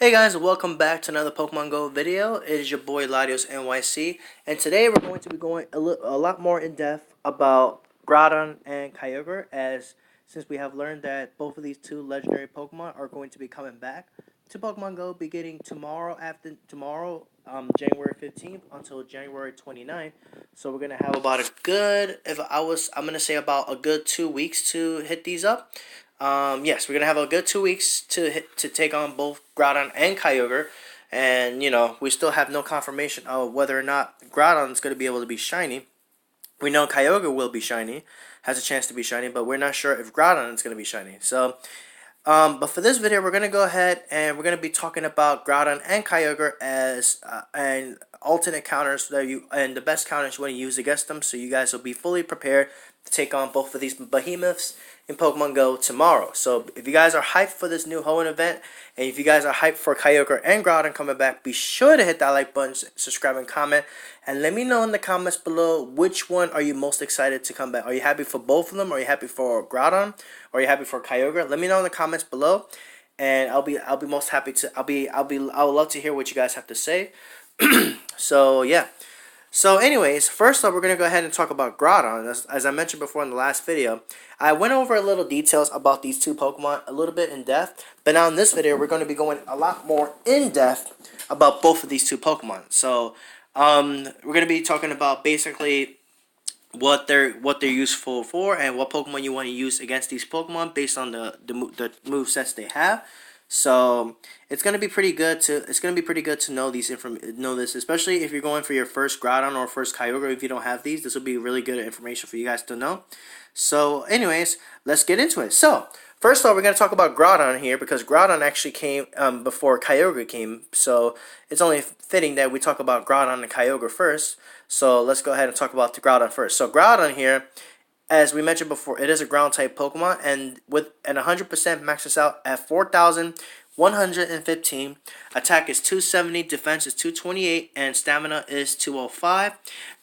Hey guys, welcome back to another Pokemon Go video. It is your boy Latios NYC, and today we're going to be going a lot more in depth about Groudon and Kyogre, as since we have learned that both of these two legendary Pokemon are going to be coming back to Pokemon Go beginning tomorrow, January 15th until January 29th. So we're gonna have about a good, I'm gonna say about a good 2 weeks to hit these up. Yes, we're gonna have a good 2 weeks to take on both Groudon and Kyogre, and we still have no confirmation of whether or not Groudon is gonna be able to be shiny. We know Kyogre will be shiny, has a chance to be shiny, but we're not sure if Groudon is gonna be shiny. So, but for this video, we're gonna go ahead and we're gonna be talking about Groudon and Kyogre as and alternate counters that the best counters you want to use against them, so you guys will be fully prepared to take on both of these behemoths in Pokemon Go tomorrow. So if you guys are hyped for this new Hoenn event, and if you guys are hyped for Kyogre and Groudon coming back, be sure to hit that like button, subscribe, and comment. And let me know in the comments below which one are you most excited to come back. Are you happy for both of them? Are you happy for Groudon? Or are you happy for Kyogre? Let me know in the comments below, and I'll be most happy to. I would love to hear what you guys have to say. So yeah. So anyways, first up, we're going to go ahead and talk about Groudon. As I mentioned before in the last video, I went over a little details about these two Pokemon a little bit in depth. But now in this video, we're going to be going a lot more in depth about both of these two Pokemon. So we're going to be talking about basically what they're useful for and what Pokemon you want to use against these Pokemon based on the move sets they have. So it's gonna be pretty good to know this, especially if you're going for your first Groudon or first Kyogre. If you don't have these, this will be really good information for you guys to know. So anyways, let's get into it. So first off, we're gonna talk about Groudon here because Groudon actually came before Kyogre came. So it's only fitting that we talk about Groudon and Kyogre first. So let's go ahead and talk about the Groudon first. So Groudon here, as we mentioned before, it is a ground type Pokemon, and with an 100% maxes out at 4,115. Attack is 270, defense is 228, and stamina is 205.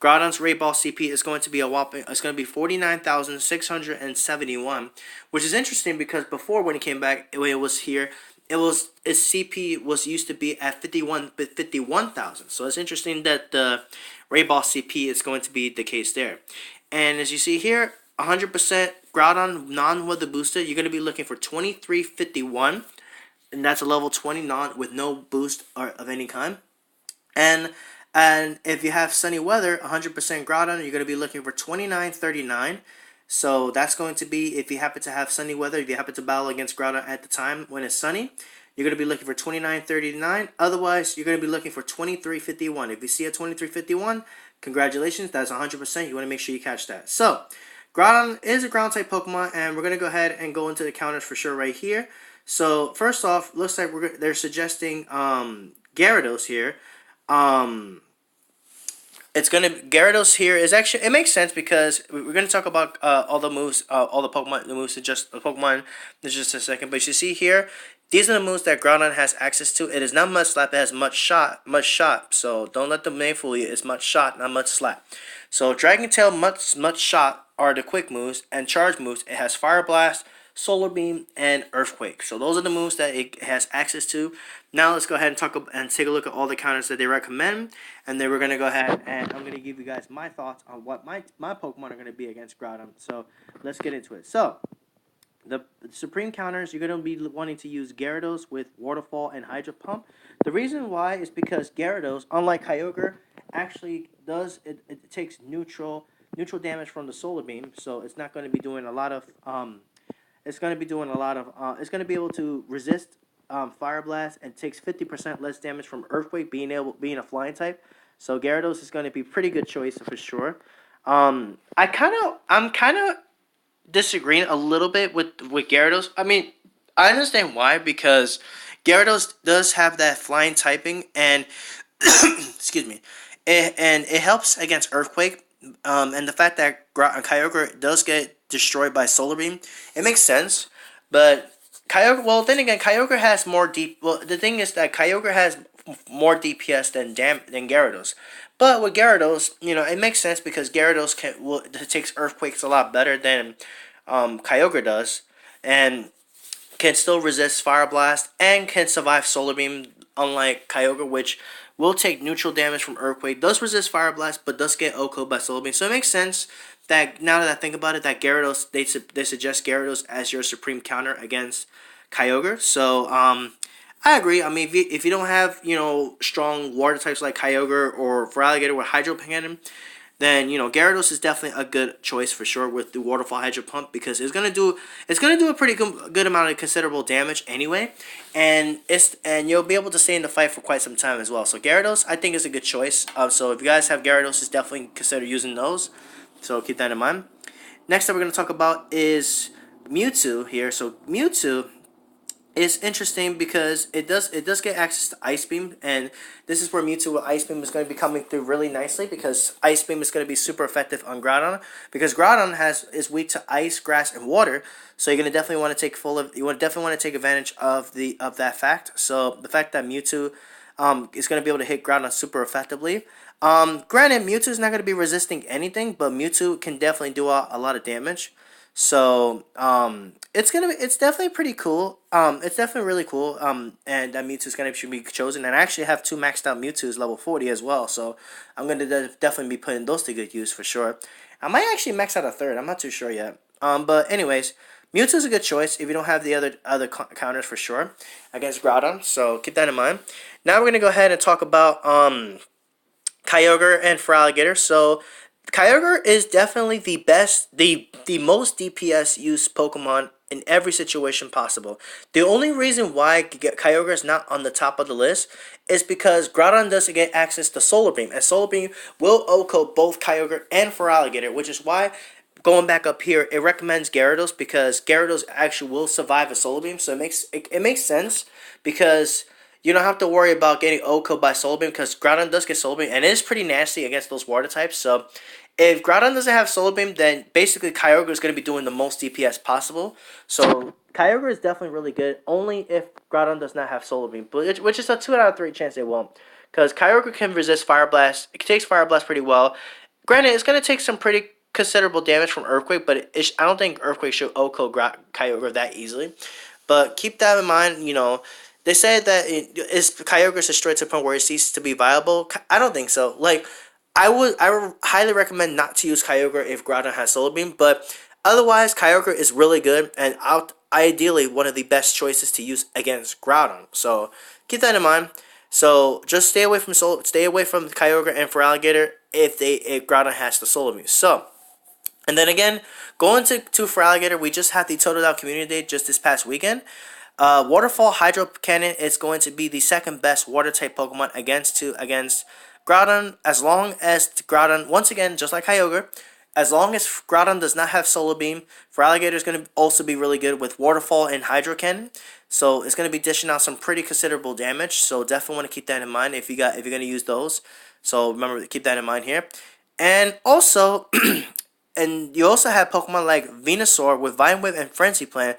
Groudon's Raid Ball CP is going to be it's going to be 49,671, which is interesting because before when it came back, when it was here, its CP was used to be at 51,000. So it's interesting that the Raid Ball CP is going to be the case there. And as you see here, 100% Groudon non-weather boosted, you're going to be looking for 2351. And that's a level 20 non with no boost or of any kind. And if you have sunny weather, 100% Groudon, you're going to be looking for 2939. So that's going to be if you happen to have sunny weather, if you happen to battle against Groudon at the time when it's sunny, you're going to be looking for 2939. Otherwise, you're going to be looking for 2351. If you see a 2351, congratulations, that's 100%. You want to make sure you catch that. So, Groudon is a ground type Pokemon, and we're going to go ahead and go into the counters for sure right here. So, first off, looks like they're suggesting Gyarados here. Gyarados here is actually, it makes sense because we're going to talk about all the moves, all the Pokemon, the moves in just the Pokemon in just a second. But you see here, these are the moves that Groudon has access to. It is not much slap, it has much shot. So don't let the name fool you. It's much shot, not much slap. So Dragon Tail, much shot are the quick moves, and charge moves. It has Fire Blast, Solar Beam, and Earthquake. So those are the moves that it has access to. Now let's go ahead and take a look at all the counters that they recommend, and then we're gonna go ahead and I'm gonna give you guys my thoughts on what my Pokemon are gonna be against Groudon. So let's get into it. So the Supreme counters, you're going to be wanting to use Gyarados with Waterfall and Hydro Pump. The reason why is because Gyarados, unlike Kyogre, actually it takes neutral damage from the Solar Beam, so it's not going to be doing a lot of it's going to be able to resist Fire Blast, and takes 50% less damage from Earthquake, being a flying type. So Gyarados is going to be a pretty good choice for sure. I'm kind of disagreeing a little bit with Gyarados. I mean, I understand why, because Gyarados does have that flying typing, and excuse me, and it helps against Earthquake. And the fact that Kyogre does get destroyed by Solar Beam, it makes sense. But Kyogre, well, then again, Kyogre has more deep. Well, the thing is that Kyogre has more DPS than Gyarados. But with Gyarados, it makes sense because Gyarados takes Earthquakes a lot better than Kyogre does. And can still resist Fire Blast and can survive Solar Beam, unlike Kyogre, which will take neutral damage from Earthquake, does resist Fire Blast, but does get OHKO by Solar Beam. So it makes sense that, now that I think about it, that Gyarados, they suggest Gyarados as your supreme counter against Kyogre. So I agree. I mean, if you don't have, strong water types like Kyogre or for Alligator with Hydro Cannon, then Gyarados is definitely a good choice for sure with the Waterfall Hydro Pump, because it's gonna do a pretty good amount of considerable damage anyway, and you'll be able to stay in the fight for quite some time as well. So Gyarados, I think, is a good choice. So if you guys have Gyarados, it's definitely consider using those. So keep that in mind. Next up, we're gonna talk about is Mewtwo here. So Mewtwo is interesting because it does get access to Ice Beam, and this is where Mewtwo with Ice Beam is going to be coming through really nicely, because Ice Beam is going to be super effective on Groudon, because Groudon is weak to ice, grass, and water. So you're going to definitely want to take advantage of that fact. So the fact that Mewtwo is going to be able to hit Groudon super effectively. Granted, Mewtwo is not going to be resisting anything, but Mewtwo can definitely do a lot of damage. So it's definitely pretty cool. It's definitely really cool. And that Mewtwo should be chosen. And I actually have 2 maxed out Mewtwo's level 40 as well. So I'm gonna definitely be putting those to good use for sure. I might actually max out a 3rd. I'm not too sure yet. But anyways, Mewtwo's a good choice if you don't have the other counters for sure against Groudon. So keep that in mind. Now we're gonna go ahead and talk about Kyogre and Feraligatr. So Kyogre is definitely the most DPS used Pokemon in every situation possible. The only reason why Kyogre is not on the top of the list is because Groudon doesn't get access to Solar Beam, and Solar Beam will OHKO both Kyogre and Feraligatr, which is why, going back up here, it recommends Gyarados, because Gyarados actually will survive a Solar Beam. So it makes sense, because you don't have to worry about getting OHKO by Solar Beam, because Groudon does get Solar Beam, and it is pretty nasty against those water types. So if Groudon doesn't have Solar Beam, then basically Kyogre is going to be doing the most DPS possible. So Kyogre is definitely really good, only if Groudon does not have Solar Beam, which is a 2 out of 3 chance they won't. Because Kyogre can resist Fire Blast. It takes Fire Blast pretty well. Granted, it's going to take some pretty considerable damage from Earthquake, but I don't think Earthquake should OHKO Kyogre that easily. But keep that in mind, They said that is Kyogre destroyed to the point where it ceases to be viable. I don't think so. Like, I would highly recommend not to use Kyogre if Groudon has Solar Beam, but otherwise Kyogre is really good and ideally one of the best choices to use against Groudon. So keep that in mind. So just stay away from Kyogre and Feraligatr if Groudon has the Solar Beam. So, and then again, going to Feraligatr, we just had the Total Out Community Day just this past weekend. Waterfall Hydro Cannon is going to be the second best water type Pokemon against Groudon, as long as Groudon, once again, just like Kyogre, as long as Groudon does not have Solar Beam, Feraligatr is going to also be really good with Waterfall and Hydro Cannon. So it's going to be dishing out some pretty considerable damage. So definitely want to keep that in mind if you're going to use those. So remember to keep that in mind here. And also, and you also have Pokemon like Venusaur with Vine Whip and Frenzy Plant,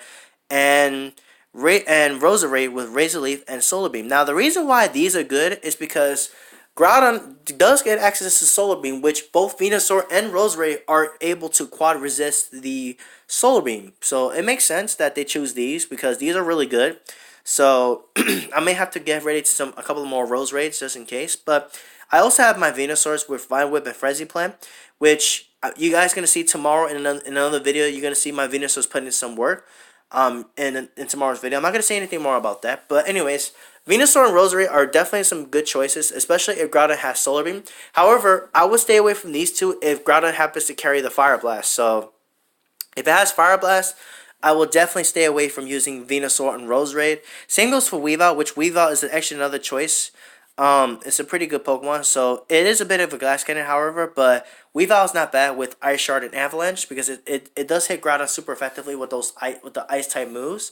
and Roserade with Razor Leaf and Solar Beam. Now the reason why these are good is because Groudon does get access to Solar Beam, which both Venusaur and Roserade are able to quad resist the Solar Beam. So it makes sense that they choose these because these are really good. So I may have to get ready to a couple more Roserades just in case. But I also have my Venusaurs with Vine Whip and Frenzy Plant, which you guys are going to see tomorrow in another video. You're going to see my Venusaurs put in some work in tomorrow's video. I'm not going to say anything more about that. But anyways, Venusaur and Roserade are definitely some good choices, especially if Groudon has Solar Beam. However, I would stay away from these two if Groudon happens to carry the Fire Blast. So if it has Fire Blast, I will definitely stay away from using Venusaur and Roserade. Same goes for Weavile, which Weavile is actually another choice. It's a pretty good Pokemon, so it is a bit of a glass cannon, however, but Weavile is not bad with Ice Shard and Avalanche because it does hit Groudon super effectively with the Ice type moves.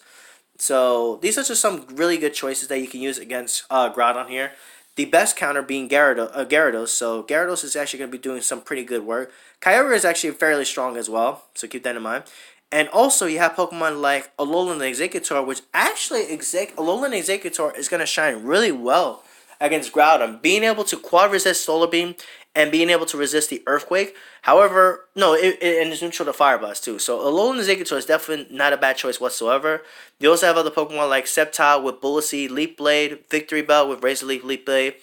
So these are just some really good choices that you can use against Groudon here. The best counter being Gyarados, so Gyarados is actually going to be doing some pretty good work. Kyogre is actually fairly strong as well, so keep that in mind. And also, you have Pokemon like Alolan Exeggutor, which actually Alolan Exeggutor is going to shine really well against Groudon. Being able to quad resist Solar Beam and being able to resist the Earthquake. However, no, and it's neutral to Fire Blast too. So Alolan Exeggutor is definitely not a bad choice whatsoever. You also have other Pokemon like Sceptile with Bullet Seed, Leaf Blade, Victory Bell with Razor Leaf, Leaf Blade.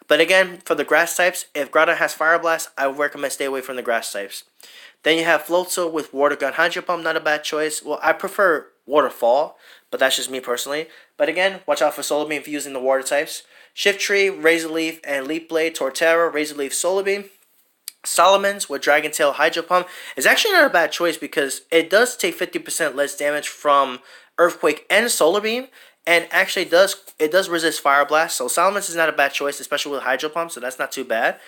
But again, for the grass types, if Groudon has Fire Blast, I would recommend stay away from the grass types. Then you have Floatzel with Water Gun, Hydro Pump, not a bad choice. Well, I prefer Waterfall, but that's just me personally. But again, watch out for Solar Beam if you're using the water types. Shift Tree, Razor Leaf, and Leaf Blade, Torterra, Razor Leaf, Solar Beam. Solomon's with Dragon Tail, Hydro Pump is actually not a bad choice because it does take 50% less damage from Earthquake and Solar Beam, and actually does resist Fire Blast. So Solomon's is not a bad choice, especially with Hydro Pump, so that's not too bad.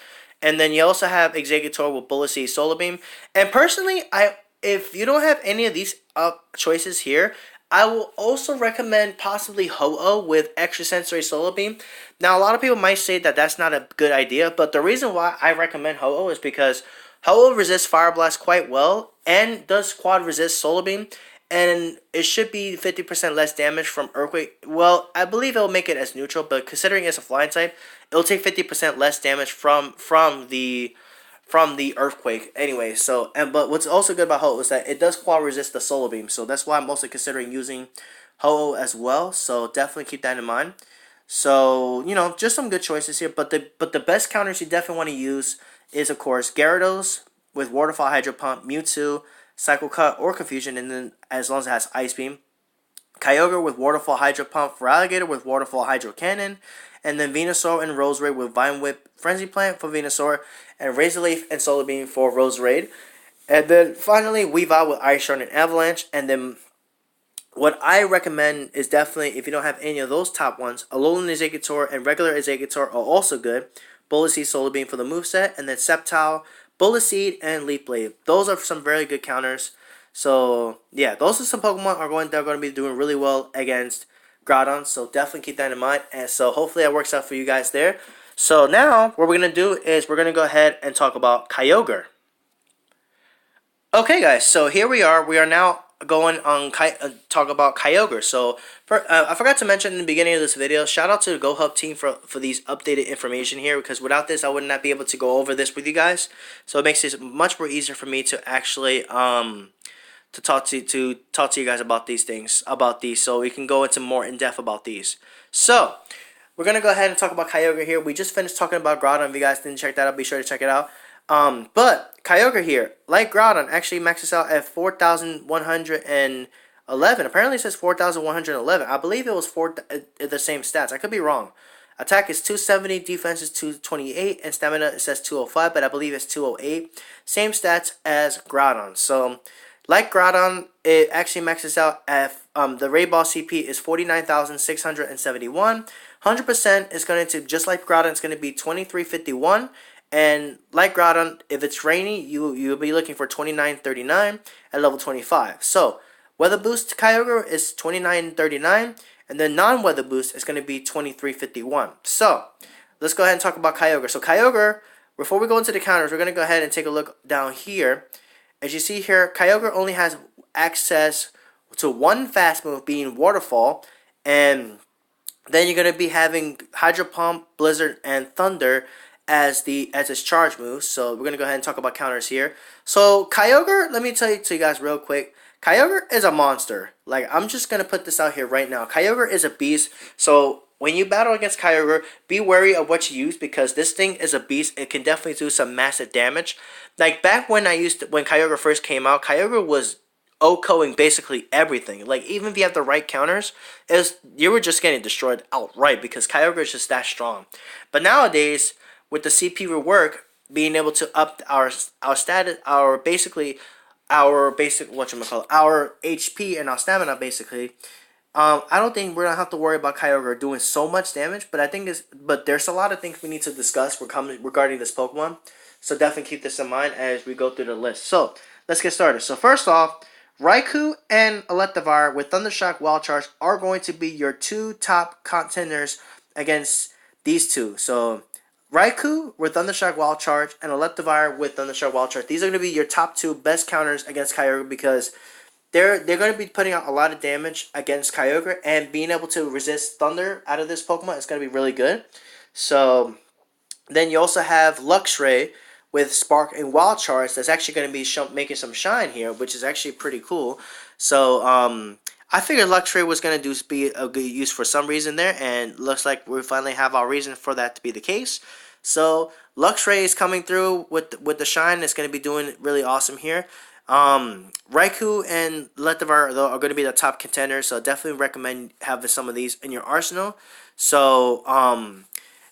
And then you also have Exeggutor with Bullet Seed, Solar Beam. And personally, if you don't have any of these choices here, I will also recommend possibly Ho-Oh with Extrasensory Solar Beam. Now, a lot of people might say that that's not a good idea, but the reason why I recommend Ho-Oh is because Ho-Oh resists Fire Blast quite well and does quad resist Solar Beam, and it should be 50% less damage from Earthquake. Well, I believe it'll make it as neutral, but considering it's a flying type, it'll take 50% less damage from the Earthquake anyway. So, but what's also good about Ho-Oh is that it does quad resist the Solar Beam, so that's why I'm also considering using Ho-Oh as well. So definitely keep that in mind. So, just some good choices here, but the best counters you definitely want to use is, of course, Gyarados with Waterfall, Hydro Pump, Mewtwo, Cycle Cut, or Confusion, and then as long as it has Ice Beam. Kyogre with Waterfall, Hydro Pump, Feraligatr with Waterfall, Hydro Cannon, and then Venusaur and Roserade with Vine Whip, Frenzy Plant for Venusaur, and Razor Leaf and Solar Beam for Roserade. And then finally, Weavile with Ice Shard and Avalanche. And then what I recommend is definitely, if you don't have any of those top ones, Alolan Exeggutor and regular Exeggutor are also good. Bullet Seed, Solar Beam for the moveset, and then Sceptile, Bullet Seed, and Leaf Blade. Those are some very good counters. So, yeah, those are some Pokemon that are going to be doing really well against Groudon. So, definitely keep that in mind. And so, hopefully that works out for you guys there. So, now, what we're going to do is we're going to go ahead and talk about Kyogre. Okay, guys, so here we are. We are now going on talk about Kyogre. So, I forgot to mention in the beginning of this video, shout out to the GoHub team for these updated information here, because without this, I would not be able to go over this with you guys. So it makes it much more easier for me to actually to talk to you guys about these things, so we can go into more in depth about these. So we're gonna go ahead and talk about Kyogre here. We just finished talking about Groudon. If you guys didn't check that out, be sure to check it out. But Kyogre here, like Groudon, actually maxes out at 4,111. Apparently it says 4,111. I believe it was the same stats. I could be wrong. Attack is 270, defense is 228, and stamina it says 205, but I believe it's 208. Same stats as Groudon. So, like Groudon, it actually maxes out at the Raid Ball CP is 49,671. 100% is going to, just like Groudon, it's going to be 2351. And like Groudon, if it's rainy, you'll be looking for 2939 at level 25. So, weather boost Kyogre is 2939, and then non-weather boost is going to be 2351. So, let's go ahead and talk about Kyogre. So, Kyogre, before we go into the counters, we're going to go ahead and take a look down here. As you see here, Kyogre only has access to one fast move, being Waterfall, and then you're going to be having Hydro Pump, Blizzard, and Thunder as its charge moves. So we're going to go ahead and talk about counters here. So Kyogre, let me tell you guys real quick. Kyogre is a monster. Like, I'm just going to put this out here right now. Kyogre is a beast. So when you battle against Kyogre, be wary of what you use, because this thing is a beast. It can definitely do some massive damage. Like, back when when Kyogre first came out, Kyogre was OHKOing basically everything. Like, even if you have the right counters, you were just getting destroyed outright, because Kyogre is just that strong. But nowadays, with the CP rework, being able to up our status, our HP and our stamina basically. I don't think we're gonna have to worry about Kyogre doing so much damage, but there's a lot of things we need to discuss regarding this Pokemon. So definitely keep this in mind as we go through the list. So let's get started. So first off, Raikou and Electivire with Thundershock Wild Charge are going to be your two top contenders against these two. So Raikou with Thundershock Wild Charge and Electivire with Thundershock Wild Charge. These are going to be your top two best counters against Kyogre, because they're going to be putting out a lot of damage against Kyogre, and being able to resist Thunder out of this Pokemon is going to be really good. So Then you also have Luxray with Spark and Wild Charge that's actually going to be making some shine here, which is actually pretty cool. So I figured Luxray was going to be a good use for some reason there, and looks like we finally have our reason for that to be the case. So Luxray is coming through with the shine. It's going to be doing really awesome here. Raikou and Letivar though are going to be the top contenders, so definitely recommend having some of these in your arsenal. So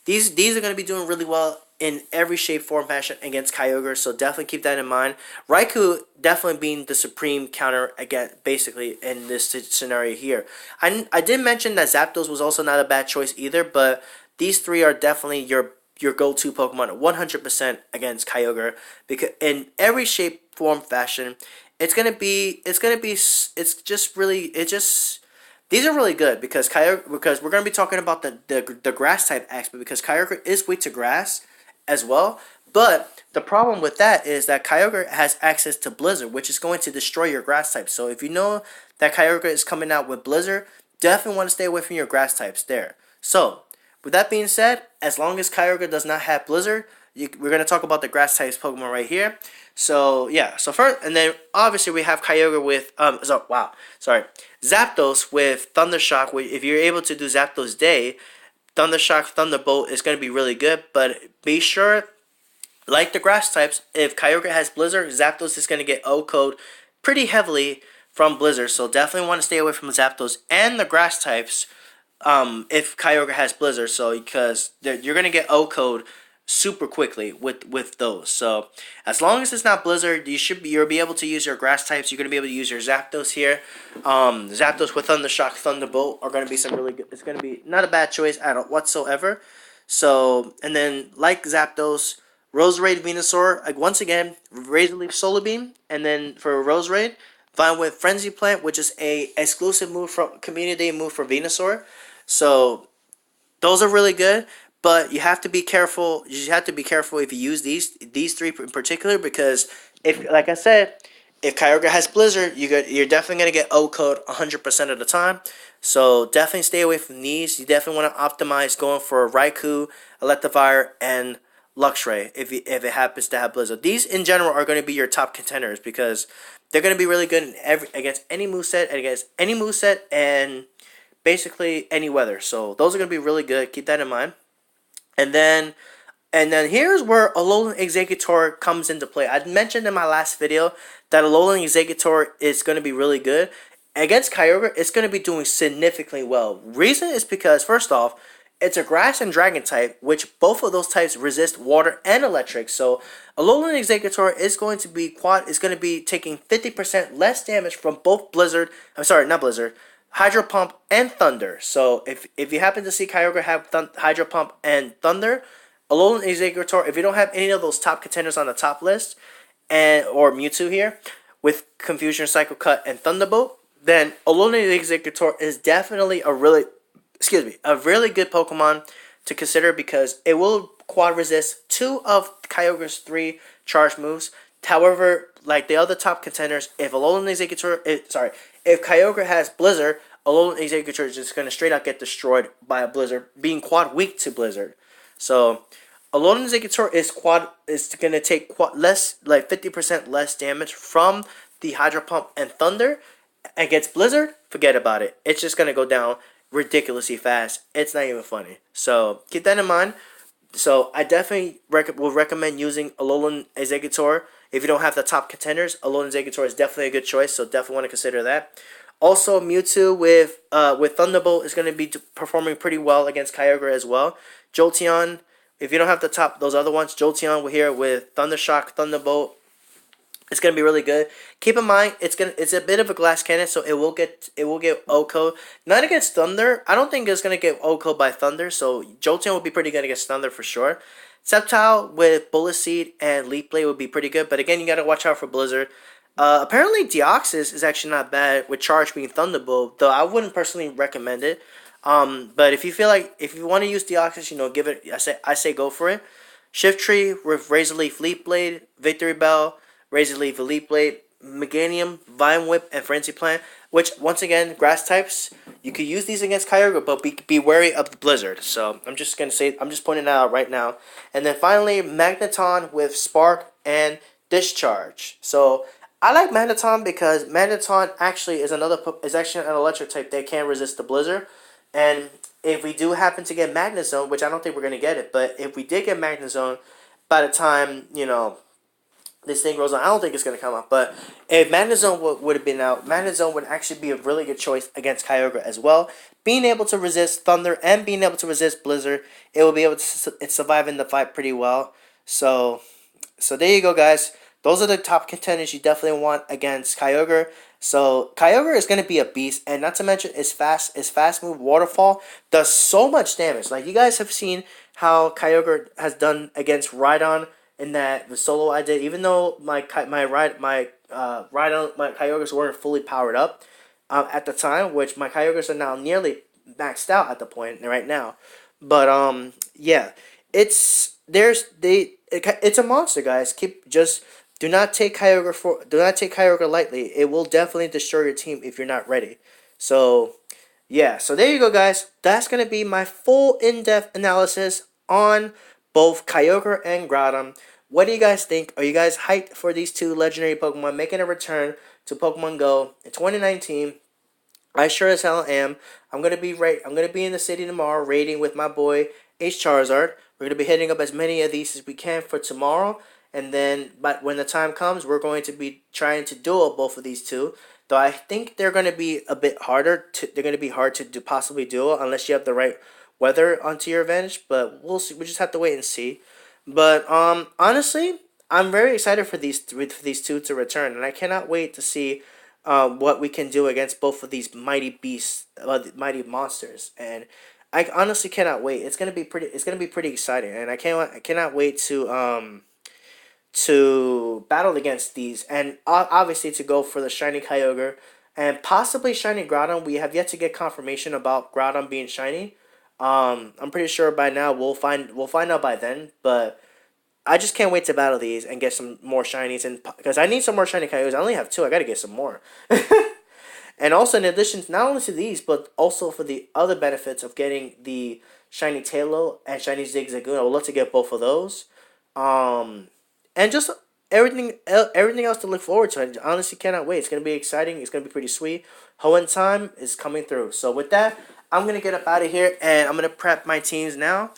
these are going to be doing really well in every shape, form, fashion against Kyogre, so definitely keep that in mind. Raikou definitely being the supreme counter again, basically in this scenario here. I did mention that Zapdos was also not a bad choice either, but these three are definitely your go-to Pokemon 100% against Kyogre, because in every shape, form, fashion, it's just really these are really good because we're gonna be talking about the grass type aspect, because Kyogre is weak to grass as well. But the problem with that is that Kyogre has access to Blizzard, which is going to destroy your grass type. So if you know that Kyogre is coming out with Blizzard, definitely want to stay away from your grass types there. So with that being said, as long as Kyogre does not have Blizzard, we're going to talk about the grass types Pokemon right here. So yeah, so first, and then obviously we have Kyogre with Zapdos with Thundershock. If you're able to do Zapdos Day, Thundershock Thunderbolt is going to be really good, but be sure, like the grass types, if Kyogre has Blizzard, Zapdos is going to get O-code pretty heavily from Blizzard, so definitely want to stay away from Zapdos and the grass types if Kyogre has Blizzard, so because you're going to get O-code super quickly with those. So as long as it's not Blizzard, you'll be able to use your grass types. You're going to be able to use your Zapdos here. Zapdos with Thundershock Thunderbolt are going to be some really good. It's going to be not a bad choice at all whatsoever. So, and then like Zapdos, Roserade Venusaur, like once again, Razor Leaf Solar Beam, and then for Roserade, Vine Whip Frenzy Plant, which is a exclusive move from Community move for Venusaur. So those are really good, but you have to be careful. You have to be careful if you use these three in particular, because if, like I said, if Kyogre has Blizzard, you're definitely gonna get O-code 100% of the time. So definitely stay away from these. You definitely want to optimize going for Raikou, Electivire, and Luxray if it happens to have Blizzard. These in general are going to be your top contenders because they're going to be really good in against any moveset and basically any weather. So those are going to be really good. Keep that in mind. And then here's where Alolan Exeggutor comes into play. I mentioned in my last video that Alolan Exeggutor is going to be really good. Against Kyogre, it's going to be doing significantly well. Reason is because, first off, it's a grass and dragon type, which both of those types resist water and electric. So Alolan Exeggutor is going to be taking 50% less damage from both Hydro Pump and Thunder. So if you happen to see Kyogre have Hydro Pump and Thunder, Alolan Exeggutor, if you don't have any of those top contenders on the top list, or Mewtwo here with Confusion, Cycle Cut, and Thunderbolt, then Alolan Exeggutor is definitely a really good Pokemon to consider, because it will quad resist 2 of Kyogre's 3 charge moves. However, like the other top contenders, if Kyogre has Blizzard, Alolan Exeggutor is just going to straight out get destroyed by a Blizzard, being quad weak to Blizzard. So Alolan Exeggutor is going to take 50% less damage from the Hydro Pump and Thunder. Against Blizzard, forget about it. It's just going to go down ridiculously fast. It's not even funny. So keep that in mind. So I definitely will recommend using Alolan Exeggutor. If you don't have the top contenders, Alolan Exeggutor is definitely a good choice. So definitely want to consider that. Also, Mewtwo with Thunderbolt is going to be performing pretty well against Kyogre as well. Jolteon, if you don't have those other ones, Jolteon here with Thundershock, Thunderbolt, it's gonna be really good. Keep in mind, it's a bit of a glass cannon, so it will get O-code. Not against Thunder. I don't think it's gonna get O-code by Thunder. So Jolteon will be pretty good against Thunder for sure. Sceptile with Bullet Seed and Leaf Blade would be pretty good, but again, you gotta watch out for Blizzard. Apparently, Deoxys is actually not bad with Charge being Thunderbolt, though I wouldn't personally recommend it. But if you want to use Deoxys, give it. I say go for it. Shift Tree with Razor Leaf Leaf Blade, Victory Bell, Razor Leaf Elite Blade. Meganium, Vine Whip, and Frenzy Plant. Which, once again, grass types, you could use these against Kyogre, but be wary of the Blizzard. So I'm just pointing that out right now. And then finally, Magneton with Spark and Discharge. So I like Magneton because Magneton actually is actually an electric type that can resist the Blizzard. And if we do happen to get Magnezone, which I don't think we're gonna get it, but if we did get Magnezone, by the time this thing grows on, I don't think it's going to come out. But if Magnezone would have been out, Magnezone would actually be a really good choice against Kyogre as well. Being able to resist Thunder and being able to resist Blizzard, it will be able to survive in the fight pretty well. So there you go, guys. Those are the top contenders you definitely want against Kyogre. So Kyogre is going to be a beast, and not to mention its fast move Waterfall does so much damage. Like, you guys have seen how Kyogre has done against Rhydon in the solo I did. Even though my Kyogres weren't fully powered up at the time, which my Kyogres are now nearly maxed out at the point right now. But yeah, it's a monster, guys. Do not take Kyogre lightly. It will definitely destroy your team if you're not ready. So yeah, so there you go, guys. That's gonna be my full in-depth analysis on both Kyogre and Groudon. What do you guys think? Are you guys hyped for these two legendary Pokemon making a return to Pokemon Go in 2019? I sure as hell am. I'm gonna be in the city tomorrow raiding with my boy H Charizard. We're gonna be hitting up as many of these as we can for tomorrow, and then but when the time comes, we're going to be trying to duel both of these two. Though I think they're gonna be a bit harder. They're gonna be hard to possibly duel unless you have the right weather onto your advantage. But we'll see. We just have to wait and see. But honestly, I'm very excited for these two to return, and I cannot wait to see what we can do against both of these mighty beasts, mighty monsters. And I honestly cannot wait. It's gonna be pretty exciting, and I cannot wait to battle against these, and obviously to go for the shiny Kyogre and possibly shiny Groudon. We have yet to get confirmation about Groudon being shiny. I'm pretty sure by now we'll find out by then, but I just can't wait to battle these and get some more shinies, and because I need some more shiny Kyogres. I only have 2. I gotta get some more. And also, in addition, not only to these, but also for the other benefits of getting the shiny Tailo and shiny Zigzagoon, I would love to get both of those. And just everything else to look forward to. I honestly cannot wait. It's gonna be exciting. It's gonna be pretty sweet. Hoenn time is coming through. So with that, I'm gonna get up out of here and I'm gonna prep my teams now.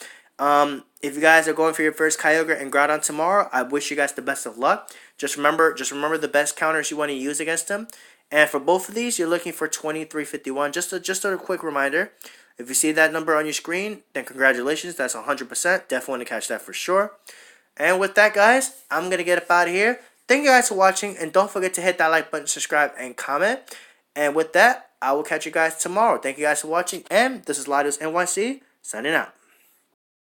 If you guys are going for your first Kyogre and Groudon tomorrow, I wish you guys the best of luck. Just remember the best counters you want to use against them. And for both of these, you're looking for 2351. Just a quick reminder. If you see that number on your screen, then congratulations. That's 100%. Definitely want to catch that for sure. And with that, guys, I'm going to get up out of here. Thank you guys for watching. And don't forget to hit that like button, subscribe, and comment. And with that, I will catch you guys tomorrow. Thank you guys for watching. And this is Latios NYC signing out.